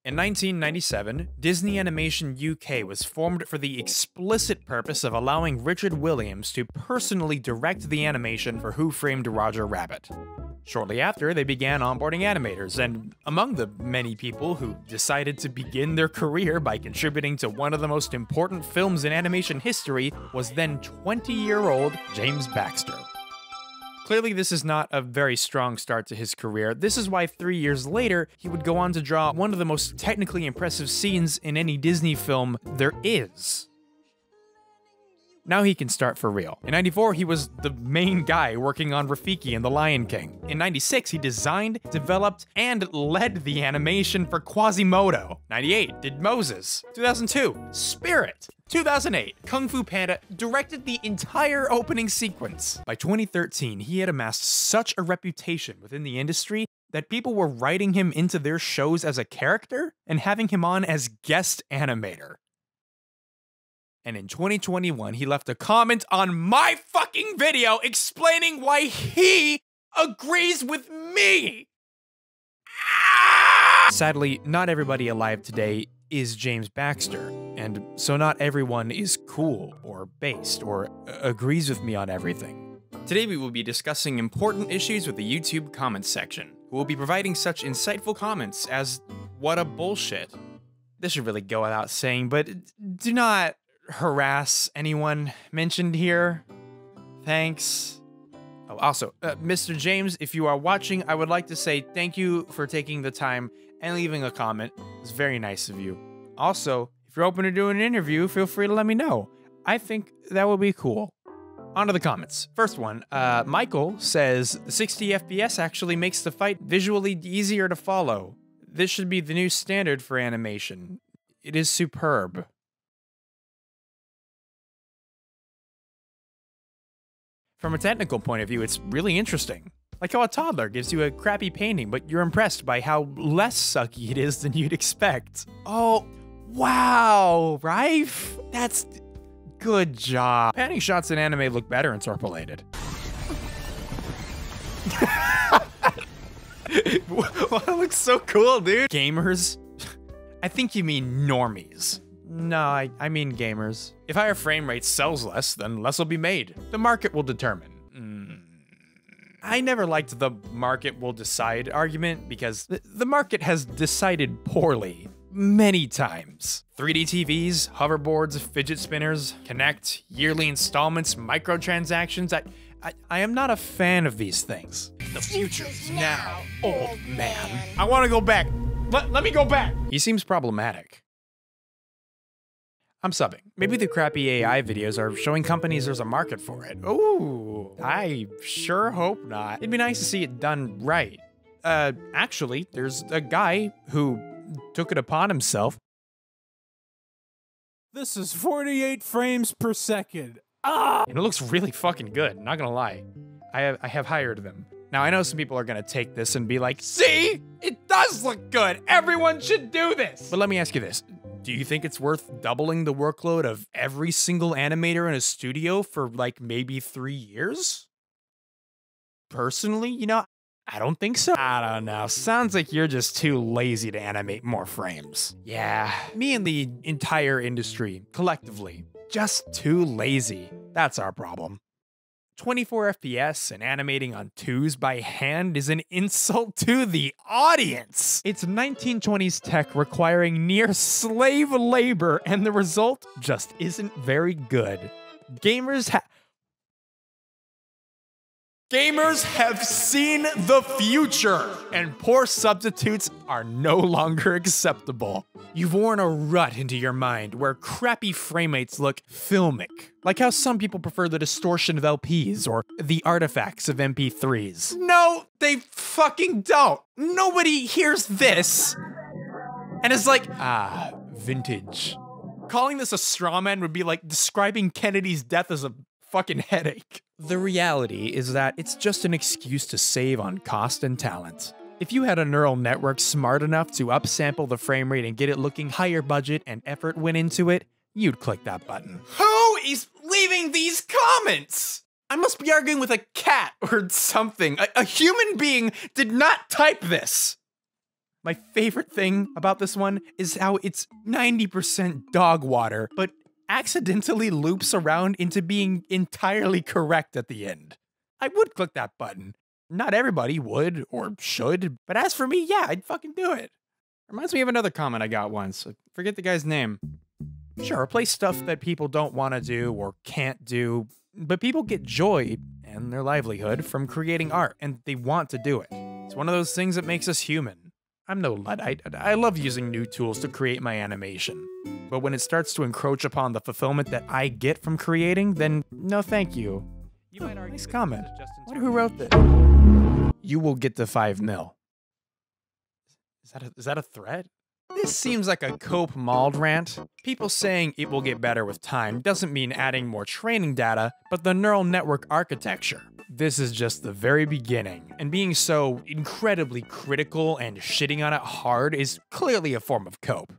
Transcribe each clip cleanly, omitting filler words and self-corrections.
In 1997, Disney Animation UK was formed for the explicit purpose of allowing Richard Williams to personally direct the animation for Who Framed Roger Rabbit. Shortly after, they began onboarding animators, and among the many people who decided to begin their career by contributing to one of the most important films in animation history was then 20-year-old James Baxter. Clearly, this is not a very strong start to his career. This is why 3 years later, he would go on to draw one of the most technically impressive scenes in any Disney film there is. Now he can start for real. In 94, he was the main guy working on Rafiki and The Lion King. In 96, he designed, developed, and led the animation for Quasimodo. 98, did Moses. 2002, Spirit. 2008, Kung Fu Panda directed the entire opening sequence. By 2013, he had amassed such a reputation within the industry that people were writing him into their shows as a character and having him on as guest animator. And in 2021, he left a comment on my fucking video explaining why he agrees with me! Sadly, not everybody alive today is James Baxter, and so not everyone is cool or based or agrees with me on everything. Today we will be discussing important issues with the YouTube comments section. We'll be providing such insightful comments as, what a bullshit. This should really go without saying, but do not harass anyone mentioned here. Thanks. Oh, also, Mr. James, if you are watching, I would like to say thank you for taking the time and leaving a comment. It's very nice of you. Also, if you're open to doing an interview, feel free to let me know. I think that would be cool. On to the comments. First one, Michael says, 60 FPS actually makes the fight visually easier to follow. This should be the new standard for animation. It is superb. From a technical point of view, it's really interesting. Like how a toddler gives you a crappy painting, but you're impressed by how less sucky it is than you'd expect. Oh, wow, Rife? That's good job. Panning shots in anime look better interpolated. Well, that looks so cool, dude. Gamers? I think you mean normies. No, I mean gamers. If higher frame rate sells less, then less will be made. The market will determine. I never liked the market will decide argument because the market has decided poorly many times. 3D TVs, hoverboards, fidget spinners, Kinect, yearly installments, microtransactions. I am not a fan of these things. The future's now, old man. I want to go back. Let me go back. He seems problematic. I'm subbing. Maybe the crappy AI videos are showing companies there's a market for it. Ooh, I sure hope not. It'd be nice to see it done right. Actually, there's a guy who took it upon himself. This is 48 frames per second. And it looks really fucking good, not gonna lie. I have hired them. Now, I know some people are gonna take this and be like, see? It does look good! Everyone should do this! But let me ask you this. Do you think it's worth doubling the workload of every single animator in a studio for like maybe 3 years? Personally, I don't think so. I don't know. Sounds like you're just too lazy to animate more frames. Yeah, me and the entire industry, collectively, just too lazy. That's our problem. 24 FPS and animating on 2s by hand is an insult to the audience. It's 1920s tech requiring near slave labor, and the result just isn't very good. Gamers have seen the future, and poor substitutes are no longer acceptable. You've worn a rut into your mind where crappy frame rates look filmic, like how some people prefer the distortion of LPs or the artifacts of MP3s. No, they fucking don't. Nobody hears this and is like, vintage. Calling this a straw man would be like describing Kennedy's death as a fucking headache. The reality is that it's just an excuse to save on cost and talent. If you had a neural network smart enough to upsample the frame rate and get it looking higher budget and effort went into it, you'd click that button. Who is leaving these comments? I must be arguing with a cat or something. A human being did not type this. My favorite thing about this one is how it's 90% dog water, but accidentally loops around into being entirely correct at the end. I would click that button. Not everybody would or should, but as for me, yeah, I'd fucking do it. Reminds me of another comment I got once. I forget the guy's name. Sure, replace stuff that people don't want to do or can't do, but people get joy and their livelihood from creating art, and they want to do it. It's one of those things that makes us human. I'm no Luddite. I love using new tools to create my animation. But when it starts to encroach upon the fulfillment that I get from creating, then no thank you. You might argue nice comment. I wonder who wrote this. You will get to 5 mil. Is that a threat? This seems like a Cope Mauled rant. People saying it will get better with time doesn't mean adding more training data, but the neural network architecture. This is just the very beginning, and being so incredibly critical and shitting on it hard is clearly a form of cope.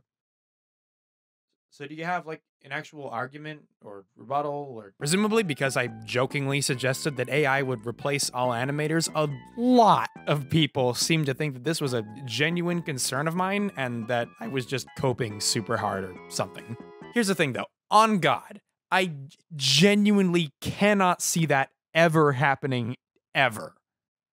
So do you have, like, an actual argument or rebuttal? Or presumably because I jokingly suggested that AI would replace all animators, a lot of people seem to think that this was a genuine concern of mine and that I was just coping super hard or something. Here's the thing though, on God, I genuinely cannot see that ever happening ever.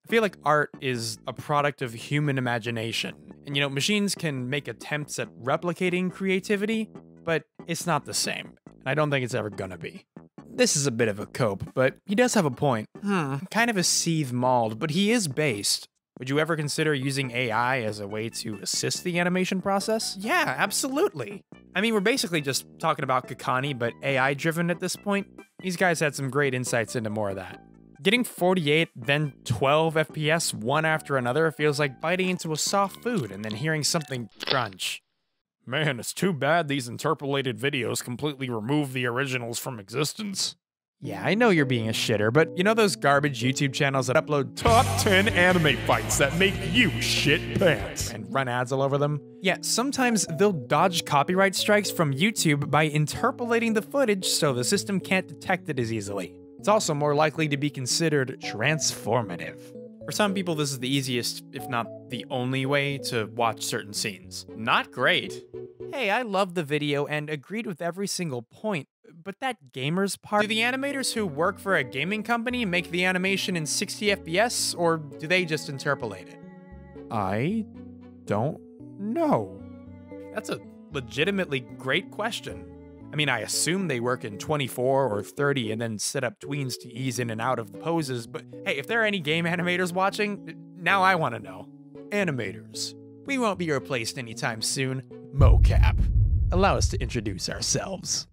I feel like art is a product of human imagination. And you know, machines can make attempts at replicating creativity, but it's not the same. And I don't think it's ever gonna be. This is a bit of a cope, but he does have a point. Kind of a Seethe Mauled, but he is based. Would you ever consider using AI as a way to assist the animation process? Yeah, absolutely. I mean, we're basically just talking about Kakani, but AI-driven at this point. These guys had some great insights into more of that. Getting 48, then 12 FPS one after another feels like biting into a soft food and then hearing something crunch. Man, it's too bad these interpolated videos completely remove the originals from existence. Yeah, I know you're being a shitter, but you know those garbage YouTube channels that upload top 10 anime fights that make you shit pants and run ads all over them? Yeah, sometimes they'll dodge copyright strikes from YouTube by interpolating the footage so the system can't detect it as easily. It's also more likely to be considered transformative. For some people, this is the easiest, if not the only way to watch certain scenes. Not great. Hey, I loved the video and agreed with every single point, but that gamers part? Do the animators who work for a gaming company make the animation in 60 FPS, or do they just interpolate it? I don't know. That's a legitimately great question. I mean, I assume they work in 24 or 30 and then set up tweens to ease in and out of the poses, but hey, if there are any game animators watching, now I want to know. Animators, we won't be replaced anytime soon. Mocap. Allow us to introduce ourselves.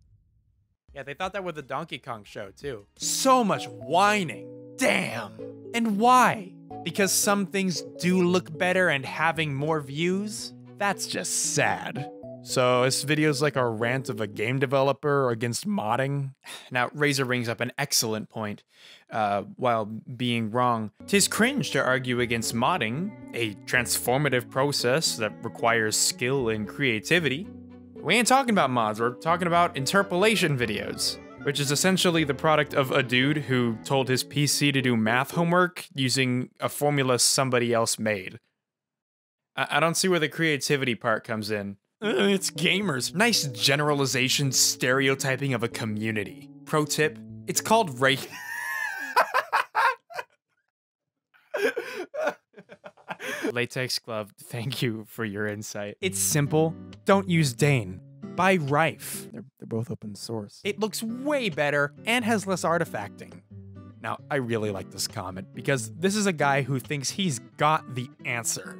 Yeah, they thought that with the Donkey Kong show, too. So much whining. Damn. And why? Because some things do look better and having more views? That's just sad. So this video's like a rant of a game developer against modding. Now, Razor brings up an excellent point, while being wrong. 'Tis cringe to argue against modding, a transformative process that requires skill and creativity. We ain't talking about mods, we're talking about interpolation videos, which is essentially the product of a dude who told his PC to do math homework using a formula somebody else made. I don't see where the creativity part comes in. It's gamers. Nice generalization stereotyping of a community. Pro tip, it's called Latex Glove, thank you for your insight. It's simple. Don't use Dane. Buy Rife. They're both open source. It looks way better and has less artifacting. Now, I really like this comment because this is a guy who thinks he's got the answer,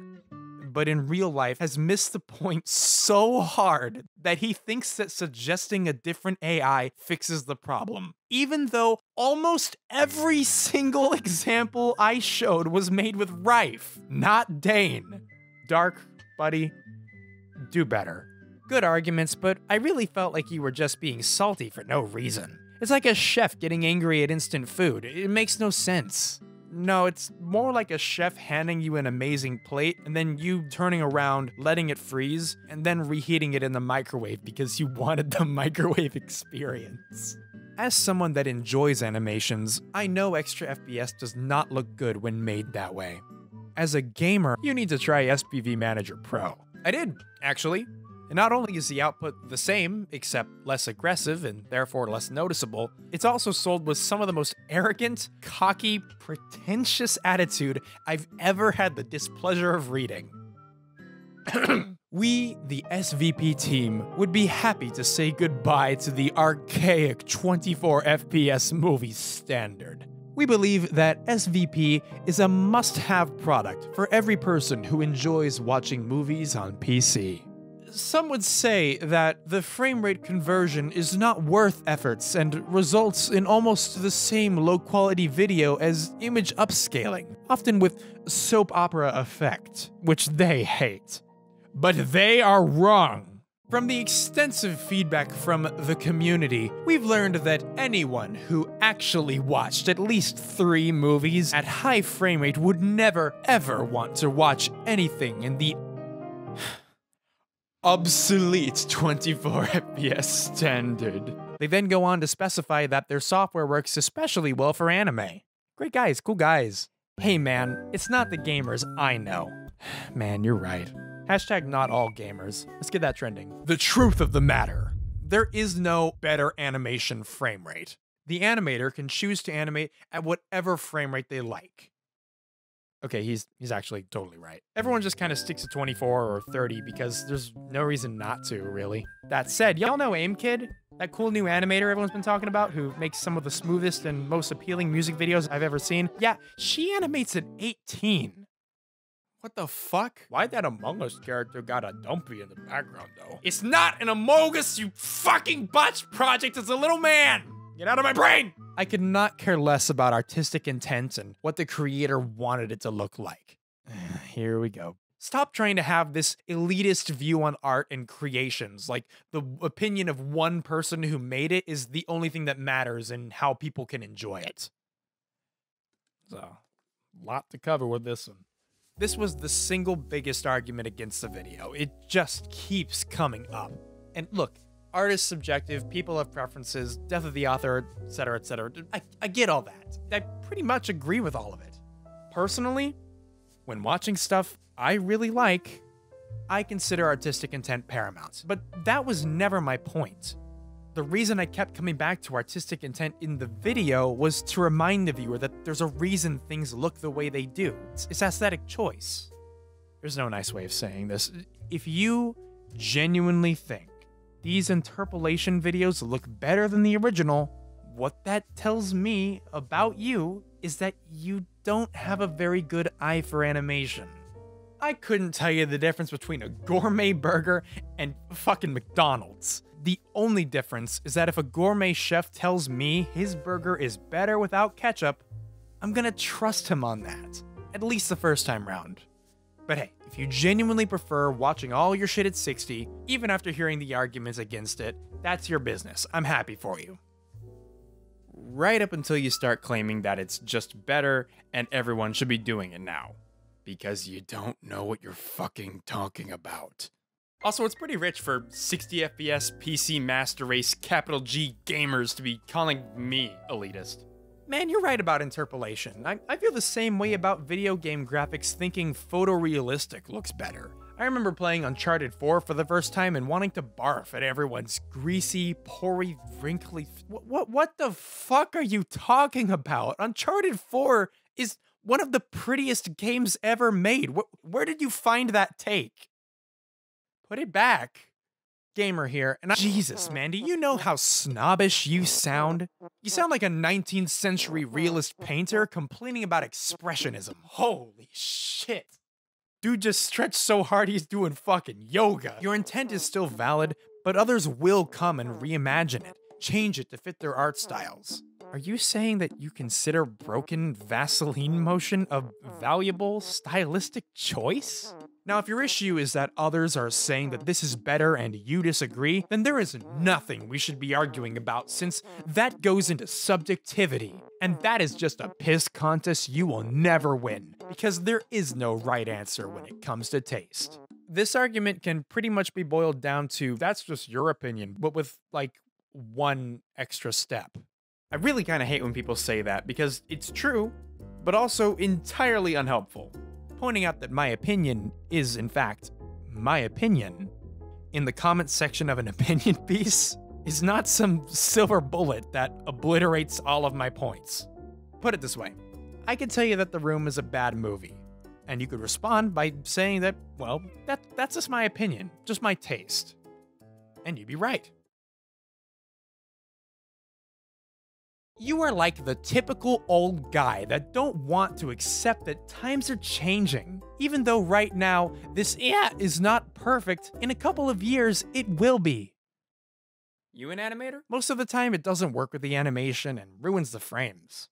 but in real life has missed the point so hard that he thinks that suggesting a different AI fixes the problem. Even though almost every single example I showed was made with Rife, not Dane. Dark, buddy, do better. Good arguments, but I really felt like you were just being salty for no reason. It's like a chef getting angry at instant food. It makes no sense. No, it's more like a chef handing you an amazing plate and then you turning around, letting it freeze, and then reheating it in the microwave because you wanted the microwave experience. As someone that enjoys animations, I know extra FPS does not look good when made that way. as a gamer, you need to try SPV Manager Pro. I did, actually. And not only is the output the same, except less aggressive and therefore less noticeable, it's also sold with some of the most arrogant, cocky, pretentious attitude I've ever had the displeasure of reading. We, the SVP team, would be happy to say goodbye to the archaic 24 FPS movie standard. We believe that SVP is a must-have product for every person who enjoys watching movies on PC. Some would say that the frame rate conversion is not worth efforts and results in almost the same low-quality video as image upscaling, often with soap opera effect, which they hate. But they are wrong. From the extensive feedback from the community, we've learned that anyone who actually watched at least 3 movies at high frame rate would never ever want to watch anything in the obsolete 24 FPS standard. They then go on to specify that their software works especially well for anime. Great guys, cool guys. Hey man, it's not the gamers, I know. Man, you're right. Hashtag not all gamers. Let's get that trending. The truth of the matter. There is no better animation frame rate. The animator can choose to animate at whatever frame rate they like. Okay, he's actually totally right. Everyone just kind of sticks to 24 or 30 because there's no reason not to, really. That said, y'all know AimKid? That cool new animator everyone's been talking about who makes some of the smoothest and most appealing music videos I've ever seen? Yeah, she animates at 18. What the fuck? Why'd that Among Us character got a dumpy in the background, though? It's not an Among Us, you fucking botched project, it's a little man! Get out of my brain! I could not care less about artistic intent and what the creator wanted it to look like. Here we go. Stop trying to have this elitist view on art and creations, like the opinion of one person who made it is the only thing that matters in how people can enjoy it. So, a lot to cover with this one. This was the single biggest argument against the video. It just keeps coming up. And look, art is subjective, people have preferences, death of the author, etc., etc. I get all that. I pretty much agree with all of it. Personally, when watching stuff I really like, I consider artistic intent paramount. But that was never my point. The reason I kept coming back to artistic intent in the video was to remind the viewer that there's a reason things look the way they do. It's aesthetic choice. There's no nice way of saying this. If you genuinely think these interpolation videos look better than the original, what that tells me about you is that you don't have a very good eye for animation. I couldn't tell you the difference between a gourmet burger and fucking McDonald's. The only difference is that if a gourmet chef tells me his burger is better without ketchup, I'm gonna trust him on that, at least the first time round. But hey, if you genuinely prefer watching all your shit at 60, even after hearing the arguments against it, that's your business. I'm happy for you. Right up until you start claiming that it's just better and everyone should be doing it now. Because you don't know what you're fucking talking about. Also, it's pretty rich for 60 FPS PC Master Race capital G gamers to be calling me elitist. Man, you're right about interpolation. I feel the same way about video game graphics, thinking photorealistic looks better. I remember playing Uncharted 4 for the first time and wanting to barf at everyone's greasy, pory, wrinkly... What the fuck are you talking about? Uncharted 4 is one of the prettiest games ever made. Where did you find that take? Put it back. Gamer here, and Jesus, man, do you know how snobbish you sound? You sound like a 19th century realist painter complaining about expressionism. Holy shit. Dude just stretched so hard he's doing fucking yoga. Your intent is still valid, but others will come and reimagine it, change it to fit their art styles. Are you saying that you consider broken Vaseline motion a valuable stylistic choice? Now, if your issue is that others are saying that this is better and you disagree, then there is nothing we should be arguing about, since that goes into subjectivity. And that is just a piss contest you will never win, because there is no right answer when it comes to taste. This argument can pretty much be boiled down to, that's just your opinion, but with, like, one extra step. I really kind of hate when people say that, because it's true, but also entirely unhelpful. pointing out that my opinion is, in fact, my opinion in the comment section of an opinion piece is not some silver bullet that obliterates all of my points. Put it this way, I could tell you that The Room is a bad movie, and you could respond by saying that, well, that's just my opinion, just my taste. And you'd be right. You are like the typical old guy that don't want to accept that times are changing. Even though right now, this is not perfect, in a couple of years, it will be. You an animator? Most of the time, it doesn't work with the animation and ruins the frames.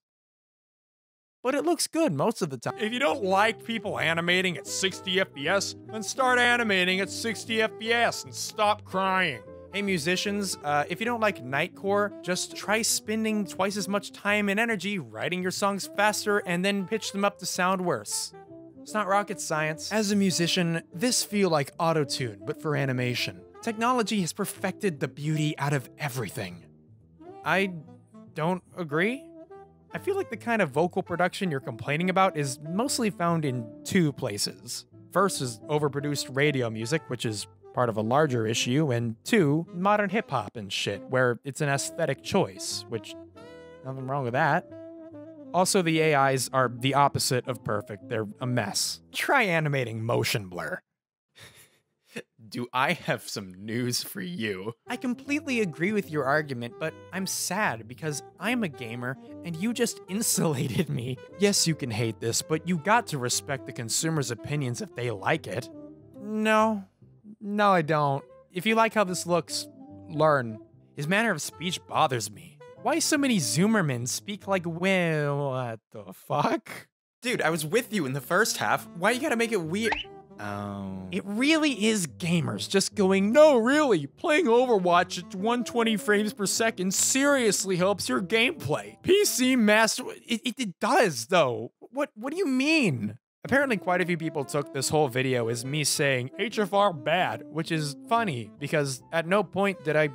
But it looks good most of the time. If you don't like people animating at 60 FPS, then start animating at 60 FPS and stop crying. Hey musicians, if you don't like Nightcore, just try spending twice as much time and energy writing your songs faster and then pitch them up to sound worse. It's not rocket science. As a musician, this feel like auto-tune, but for animation. Technology has perfected the beauty out of everything. I don't agree. I feel like the kind of vocal production you're complaining about is mostly found in two places. First is overproduced radio music, which is part of a larger issue, and two, modern hip-hop and shit, where it's an aesthetic choice, which, nothing wrong with that. Also, the AIs are the opposite of perfect. They're a mess. Try animating motion blur. Do I have some news for you? I completely agree with your argument, but I'm sad because I'm a gamer and you just insulated me. Yes, you can hate this, but you got to respect the consumer's opinions if they like it. No, I don't. If you like how this looks, learn. His manner of speech bothers me. Why so many Zoomermen speak like, well, what the fuck? Dude, I was with you in the first half. Why you gotta make it weird? Oh. It really is gamers just going, no, really, playing Overwatch at 120 frames per second seriously helps your gameplay. PC master, it does though. What do you mean? Apparently quite a few people took this whole video as me saying HFR bad, which is funny because at no point did I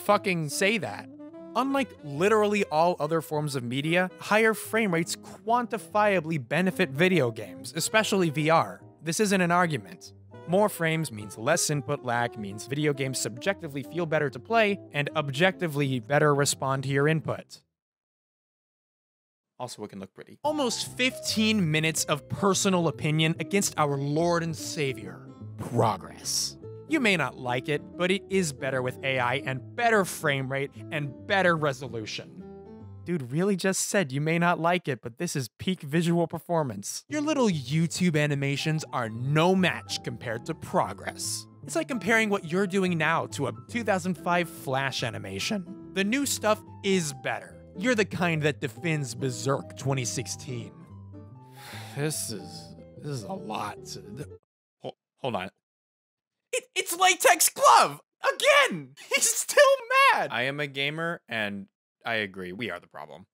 fucking say that. Unlike literally all other forms of media, higher frame rates quantifiably benefit video games, especially VR. This isn't an argument. More frames means less input lag, means video games subjectively feel better to play, and objectively better respond to your input. Also, it can look pretty. Almost 15 minutes of personal opinion against our Lord and Savior, progress. You may not like it, but it is better with AI and better frame rate and better resolution. Dude really just said you may not like it, but this is peak visual performance. Your little YouTube animations are no match compared to progress. It's like comparing what you're doing now to a 2005 Flash animation. The new stuff is better. You're the kind that defends Berserk 2016. This is a lot. Hold on. It's Latex Glove! Again! He's still mad! I am a gamer, and I agree. We are the problem.